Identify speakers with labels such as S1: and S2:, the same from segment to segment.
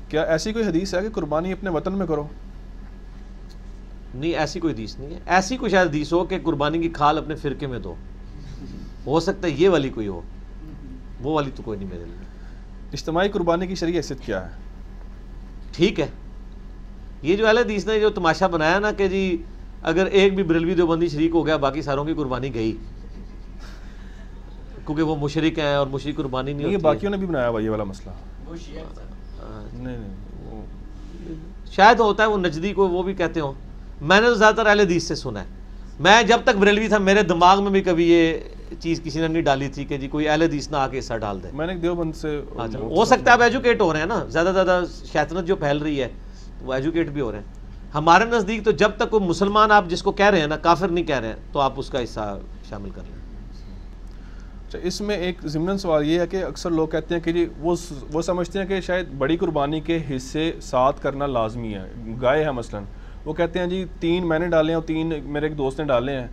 S1: کیا ایسی کوئی حدیث ہے کہ قربانی اپنے وطن میں کرو؟
S2: نہیں ایسی کوئی حدیث نہیں ہے. ایسی کوئی شاید حدیث ہو کہ قربانی کی کھال اپنے فرقے میں دو, ہو سکتا ہے یہ والی کوئی ہو, وہ والی تو کوئی نہیں میرے لیے.
S1: اجتماعی قربانی کی شرعی حیثیت کیا ہے؟
S2: ٹھیک ہے, یہ جو اہل حدیث نے جو تماشا بنایا نا کہ جی اگر ایک بھی بریلوی دیوبندی شریک ہو گیا باقی ساروں کی قربانی گئی, کیونکہ وہ مشرک ہیں اور مشرک قربانی نہیں ہوتی.
S1: یہ باقیوں نے بھی بنایا ہوا یہ والا مسئلہ. نہیں
S2: شاید ہوتا ہے وہ نجدی کو وہ بھی کہتے ہوں. میں نے تو زیادہ تر اہل حدیث سے سنا ہے. میں جب تک بریلوی تھا میرے دماغ میں بھی کبھی یہ چیز کسی نے نہیں ڈالی تھی کہ جی کوئی اہل حدیث نہ آ کے حصہ ڈال دے.
S1: میں نے دیوبند سے
S2: ہو سکتا ہے آپ ایجوکیٹ ہو رہے ہیں نا, زیادہ زیادہ شیطنت جو پھیل رہی ہے وہ ایجوکیٹ بھی ہو رہے ہیں. ہمارے نزدیک تو جب تک کوئی مسلمان آپ جس کو کہہ رہے ہیں نا کافر نہیں کہہ رہے ہیں تو آپ اس کا حصہ شامل کر لیں.
S1: اچھا, اس میں ایک ضمن سوال یہ ہے کہ اکثر لوگ کہتے ہیں کہ جی وہ سمجھتے ہیں کہ شاید بڑی قربانی کے حصے 7 کرنا لازمی ہے. گائے ہے مثلا, وہ کہتے ہیں جی 3 میں نے ڈالے ہیں اور 3 میرے ایک دوست نے ڈالے ہیں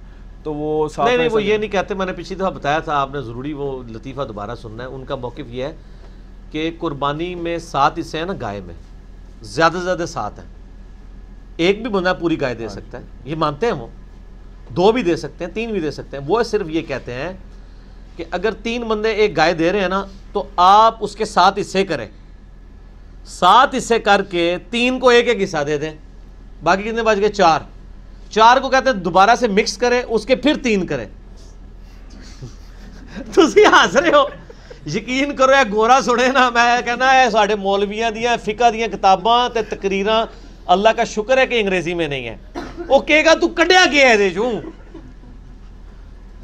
S1: تو وہ 7.
S2: نہیں وہ یہ نہیں کہتے. میں نے پچھلی دفعہ بتایا تھا, آپ نے ضروری وہ لطیفہ دوبارہ سننا ہے. ان کا موقف یہ ہے کہ قربانی میں 7 حصے ہیں نا, گائے میں زیادہ سے زیادہ 7 ہیں. ایک بھی بندہ پوری گائے دے سکتا ہے, یہ مانتے ہیں وہ. 2 بھی دے سکتے ہیں, 3 بھی دے سکتے ہیں. وہ صرف یہ کہتے ہیں کہ اگر 3 بندے ایک گائے دے رہے ہیں نا تو آپ اس کے 7 حصے کریں. 7 حصے کر کے 3 کو ایک حصہ دے دیں, باقی کتنے بچ گئے 4. 4 کو کہتے ہیں دوبارہ سے مکس کریں, اس کے پھر 3 کریں. تسی ہنس رہے ہو, یقین کرو یہ گورا سنے نا, میں کہنا ہے ساڈے مولویاں دیاں فقہ دیاں کتاباں تے تقریراں اللہ کا شکر ہے کہ انگریزی میں نہیں ہے. وہ کہے گا تو کڈیا کیا ہے دے چوں,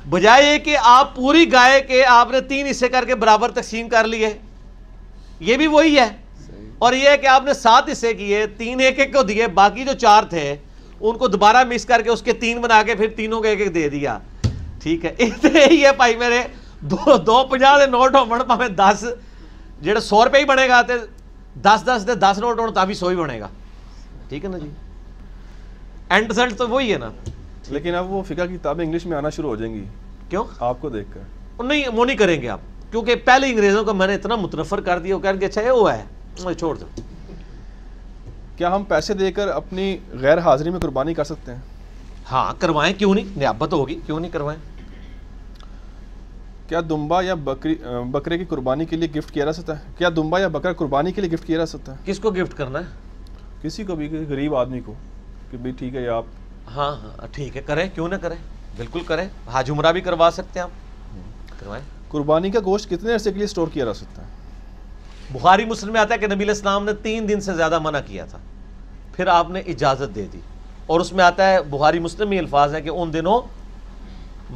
S2: بجائے کہ آپ پوری گائے کے آپ نے 3 حصے کر کے برابر تقسیم کر لیے. یہ بھی وہی ہے. اور یہ ہے کہ آپ نے 7 حصے کیے, 3 ایک ایک کو دیے, باقی جو 4 تھے ان کو دوبارہ مکس کر کے اس کے 3 بنا کے پھر تینوں کو ایک ایک دے دیا. ٹھیک ہے, یہی ہے بھائی میرے. 250 دے نوٹ ہون پاویں 10 جڑا 100 روپے ہی بنے گا تے 10 دے 10 نوٹ ہون تا بھی 100 ہی بنے گا. ٹھیک ہے نا جی, اینڈ رزلٹ تو وہی ہے نا.
S1: لیکن اب وہ فقہ کی کتابیں انگلش میں آنا شروع ہو جائیں گی.
S2: کیوں؟
S1: آپ کو دیکھ کر.
S2: نہیں وہ نہیں کریں گے آپ, کیونکہ پہلے انگریزوں کو میں نے اتنا متنفر کر دیا, وہ کہیں گے اچھا یہ وہ ہے چھوڑ دو.
S1: کیا ہم پیسے دے کر اپنی غیر حاضری میں قربانی کر سکتے ہیں؟
S2: ہاں کروائیں, کیوں نہیں, نیابت ہوگی, کیوں نہیں کروائیں.
S1: کیا دمبا یا بکرے کی قربانی کے لیے گفٹ کیا جا سکتا ہے؟ کیا دمبا یا بکرا قربانی کے لیے گفٹ کیا جا سکتا ہے؟
S2: کس کو گفٹ کرنا ہے؟
S1: کسی کو بھی, غریب آدمی کو, کہ بھائی ٹھیک ہے آپ.
S2: ہاں ہاں ٹھیک ہے, کریں, کیوں نہ کریں, بالکل کریں. حاج عمرہ بھی کروا سکتے ہیں آپ, کروائیں.
S1: قربانی کا گوشت کتنے عرصے کے لیے اسٹور کیا جا سکتا ہے؟
S2: بخاری مسلم میں آتا ہے کہ نبی علیہ السلام نے 3 دن سے زیادہ منع کیا تھا, پھر آپ نے اجازت دے دی. اور اس میں آتا ہے بخاری مسلم میں الفاظ ہے کہ ان دنوں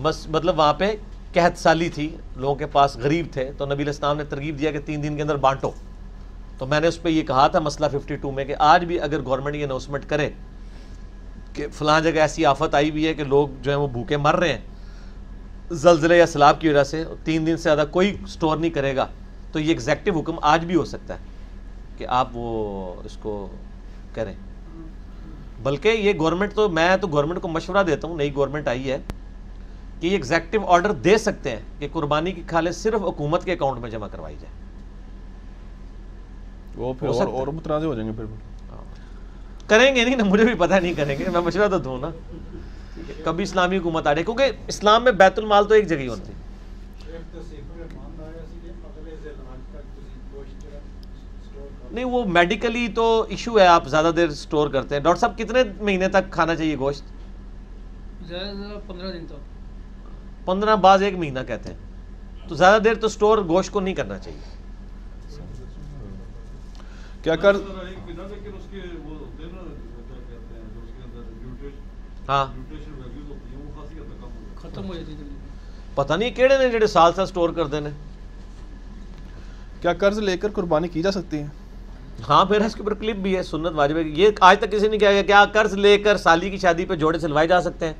S2: مطلب وہاں پہ قحط سالی تھی, لوگوں کے پاس غریب تھے, تو نبی علیہ السلام نے ترغیب دیا کہ 3 دن کے اندر بانٹو. تو میں نے اس پہ یہ کہا تھا مسئلہ 52 میں کہ آج بھی اگر گورنمنٹ یہ اناؤنسمنٹ کرے کہ فلاں جگہ ایسی آفت آئی ہوئی ہے کہ لوگ جو ہیں وہ بھوکے مر رہے ہیں زلزلے یا سیلاب کی وجہ سے, 3 دن سے زیادہ کوئی سٹور نہیں کرے گا, تو یہ ایگزیکٹو حکم آج بھی ہو سکتا ہے کہ آپ وہ اس کو کریں. بلکہ یہ گورنمنٹ تو, میں تو گورنمنٹ کو مشورہ دیتا ہوں, نئی گورنمنٹ آئی ہے, کہ یہ ایگزیکٹو آرڈر دے سکتے ہیں کہ قربانی کی کھالیں صرف حکومت کے اکاؤنٹ میں جمع کروائی جائے.
S1: وہ پھر اور متنازع ہو جائیں گے, پھر
S2: کریں گے نہیں نا, مجھے بھی پتہ نہیں کریں گے, میں مشورہ تو دوں نا. کبھی اسلامی حکومت آ جائے, کیونکہ اسلام میں بیت المال تو ایک جگہ ہی ہوتی ہے. نہیں وہ میڈیکلی تو ایشو ہے, آپ زیادہ دیر سٹور کرتے ہیں. ڈاکٹر صاحب کتنے مہینے تک کھانا چاہیے گوشت؟
S3: زیادہ سے زیادہ 15 دن تک.
S2: 15 بعض 1 مہینہ کہتے ہیں, تو زیادہ دیر تو سٹور گوشت کو نہیں کرنا چاہیے.
S1: کیا کر
S2: ہاں
S3: ختم ہو جاتی ہے.
S2: پتہ نہیں کیڑے نے جڑے سال سٹور کرتے ہیں.
S1: کیا قرض لے کر قربانی کی جا سکتی ہے؟
S2: ہاں پھر اس کے اوپر کلپ بھی ہے, سنت واجب ہے. یہ آج تک کسی نے کہا کیا قرض لے کر سالی کی شادی پہ جوڑے سلوائے جا سکتے ہیں؟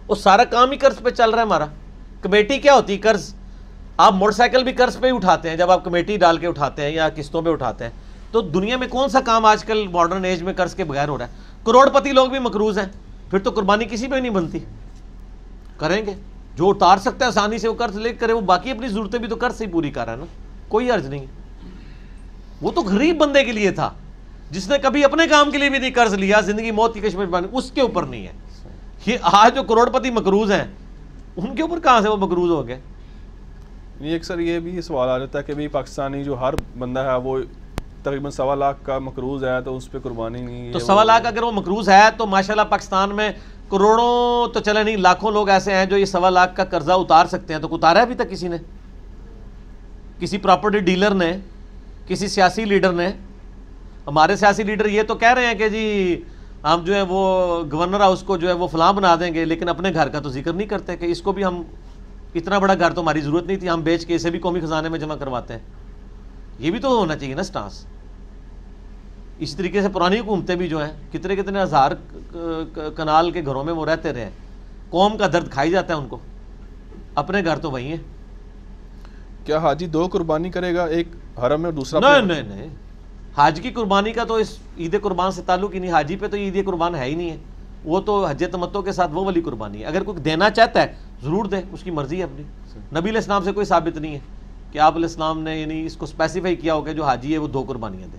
S2: وہ سارا کام ہی قرض پہ چل رہا ہے ہمارا. کمیٹی کیا ہوتی ہے؟ قرض. آپ موٹر سائیکل بھی قرض پہ ہی اٹھاتے ہیں جب آپ کمیٹی ڈال کے اٹھاتے ہیں یا قسطوں پہ اٹھاتے ہیں. تو دنیا میں کون سا کام آج کل ماڈرن ایج میں قرض کے بغیر ہو رہا ہے؟ کروڑ پتی لوگ بھی مقروض ہیں, پھر تو قربانی کسی پہ نہیں بنتی. کریں گے جو اتار سکتا ہے آسانی سے وہ قرض لے کرے, وہ باقی اپنی ضرورتیں بھی تو قرض سے ہی پوری کر رہا ہے نا, کوئی عرض نہیں. وہ تو غریب بندے کے لیے تھا جس نے کبھی اپنے کام کے لیے بھی نہیں قرض لیا, زندگی موت کی کشمکش بانی, اس کے اوپر نہیں ہے. یہ آج جو کروڑ پتی مقروض ہیں ان کے اوپر کہاں سے وہ مقروض ہو گئے؟
S1: یہ اکثر یہ بھی سوال آ جاتا ہے کہ بھئی پاکستانی جو ہر بندہ ہے وہ تقریباً 1.25 لاکھ کا مقروض ہے تو اس پہ قربانی نہیں.
S2: تو 1.25 لاکھ اگر وہ مقروض ہے تو ماشاءاللہ پاکستان میں کروڑوں تو چلے نہیں, لاکھوں لوگ ایسے ہیں جو یہ 1.25 لاکھ کا قرضہ اتار سکتے ہیں. تو اتارا ہے ابھی تک کسی نے؟ کسی پراپرٹی ڈیلر نے, کسی سیاسی لیڈر نے؟ ہمارے سیاسی لیڈر یہ تو کہہ رہے ہیں کہ جی ہم جو ہے وہ گورنر ہاؤس کو جو ہے وہ فلاں بنا دیں گے, لیکن اپنے گھر کا تو ذکر نہیں کرتے کہ اس کو بھی ہم, اتنا بڑا گھر تو ہماری ضرورت نہیں تھی, ہم بیچ کے اسے بھی قومی خزانے میں جمع کرواتے ہیں. یہ بھی تو ہونا چاہیے نا سٹانس. اسی طریقے سے پرانی حکومتیں بھی جو ہیں کتنے کتنے ہزار کنال کے گھروں میں وہ رہتے رہے, قوم کا درد کھائی جاتا ہے ان کو, اپنے گھر تو وہی ہیں.
S1: کیا حاجی 2 قربانی کرے گا, ایک حرم میں اور دوسرا
S2: نہیں, حاج کی قربانی کا تو اس عید قربان سے تعلق ہی نہیں. حاجی پہ تو عید قربان ہے ہی نہیں ہے, وہ تو حج تمتع کے ساتھ وہ والی قربانی ہے. اگر کوئی دینا چاہتا ہے ضرور دے, اس کی مرضی ہے اپنی. نبی علیہ السلام سے کوئی ثابت نہیں ہے کہ آپ علیہ السلام نے یعنی اس کو اسپیسیفائی کیا ہو کہ جو حاجی ہے وہ 2 قربانیاں دے.